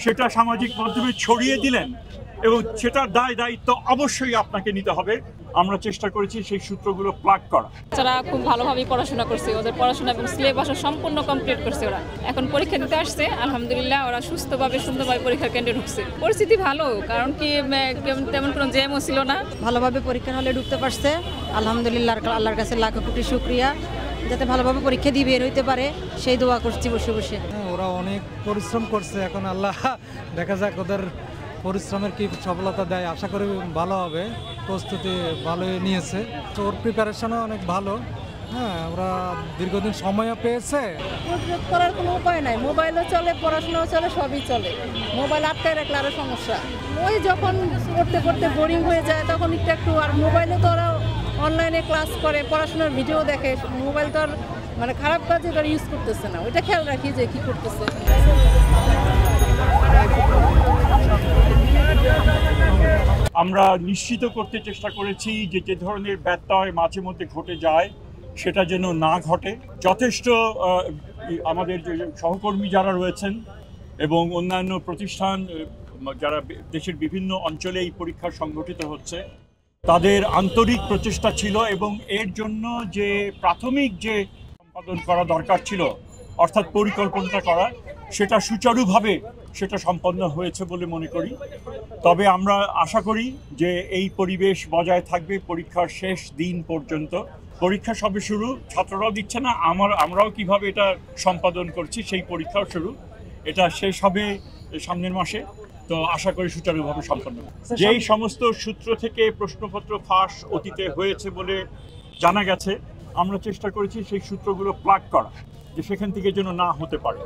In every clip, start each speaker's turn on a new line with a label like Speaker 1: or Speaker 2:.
Speaker 1: সেটা সামাজিক মাধ্যমে ছড়িয়ে দিলেন এবং সেটার দায়িত্ব অবশ্যই আপনাকে নিতে হবে। আমরা চেষ্টা করেছি সেই সূত্রগুলো প্লাগ করা।
Speaker 2: যারা খুব ভালোভাবে পড়াশোনা করছে, ওদের পড়াশোনা এবং সিলেবাসও সম্পূর্ণ কমপ্লিট করছে, ওরা এখন পরীক্ষা দিতে আসছে। আলহামদুলিল্লাহ ওরা সুস্থভাবে সুন্দরভাবে পরীক্ষা কেন্দ্রে ঢুকছে। পরিস্থিতি ভালো, কারণ কি তেমন কোনো জ্যামও ছিল না,
Speaker 3: ভালোভাবে পরীক্ষা হলে ঢুকতে পারছে। আলহামদুলিল্লাহ, আল্লাহর কাছে লাখ কোটি শুকরিয়া, যাতে ভালোভাবে পরীক্ষা দিয়ে বের হইতে পারে সেই দোয়া করছি বসে বসে।
Speaker 4: ওরা অনেক পরিশ্রম করছে, এখন আল্লাহ দেখা যাক ওদের পরিশ্রমের কি সফলতা দেয়। আশা করি ভালো হবে, প্রস্তুতি ভালোই নিয়েছে, তো ওর প্রিপারেশনও অনেক ভালো। হ্যাঁ, ওরা দীর্ঘদিন সময়ও পেয়েছে।
Speaker 5: প্রতিরোধ করার কোনো উপায় নাই, মোবাইলও চলে, পড়াশোনাও চলে, সবই চলে। মোবাইল আটকায় রাখলে আরও সমস্যা। ওই যখন পড়তে পড়তে বোরিং হয়ে যায় তখন একটু আর মোবাইলে তো ওরা অনলাইনে ক্লাস করে, পড়াশোনার ভিডিও দেখে। মোবাইল তো আর মানে খারাপ কাজে তারা ইউজ করতেছে না, ওইটা খেয়াল রাখি যে কী করতেছে।
Speaker 1: আমরা নিশ্চিত করতে চেষ্টা করেছি যে যে ধরনের ব্যত্যয় মাঝে মধ্যে ঘটে যায় সেটা যেন না ঘটে। যথেষ্ট আমাদের যে সহকর্মী যারা রয়েছেন এবং অন্যান্য প্রতিষ্ঠান যারা দেশের বিভিন্ন অঞ্চলে এই পরীক্ষা সংগঠিত হচ্ছে, তাদের আন্তরিক প্রচেষ্টা ছিল এবং এর জন্য যে প্রাথমিক যে সম্পাদন করা দরকার ছিল, অর্থাৎ পরিকল্পনাটা করা, সেটা সুচারুভাবে সেটা সম্পন্ন হয়েছে বলে মনে করি। তবে আমরা আশা করি যে এই পরিবেশ বজায় থাকবে পরীক্ষার শেষ দিন পর্যন্ত। পরীক্ষা সবে শুরু, ছাত্ররাও দিচ্ছে না, আমরাও কিভাবে এটা সম্পাদন করছি সেই পরীক্ষাও শুরু। এটা শেষ হবে সামনের মাসে, তো আশা করি সুচারুভাবে সম্পন্ন। যেই সমস্ত সূত্র থেকে প্রশ্নপত্র ফাঁস অতীতে হয়েছে বলে জানা গেছে, আমরা চেষ্টা করেছি সেই সূত্রগুলো প্লাগ করা, যে সেখান থেকে যেন না হতে পারে।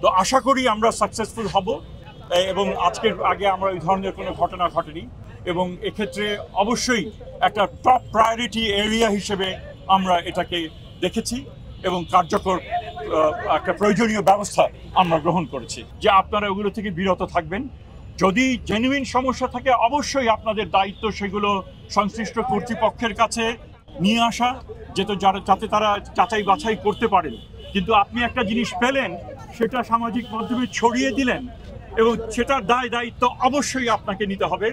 Speaker 1: তো আশা করি আমরা সাকসেসফুল হব এবং আজকের আগে আমরা ওই ধরনের কোনো ঘটনা ঘটেনি এবং এক্ষেত্রে অবশ্যই একটা টপ প্রায়োরিটি এরিয়া হিসেবে আমরা এটাকে দেখেছি এবং কার্যকর একটা প্রয়োজনীয় ব্যবস্থা আমরা গ্রহণ করেছি যে আপনারা ওগুলো থেকে বিরত থাকবেন। যদি জেনুইন সমস্যা থাকে অবশ্যই আপনাদের দায়িত্ব সেগুলো সংশ্লিষ্ট কর্তৃপক্ষের কাছে নিয়ে আসা, যাতে তারা যাচাই বাছাই করতে পারেন। কিন্তু আপনি একটা জিনিস পেলেন, সেটা সামাজিক মাধ্যমে ছড়িয়ে দিলেন এবং সেটার দায়িত্ব অবশ্যই আপনাকে নিতে হবে।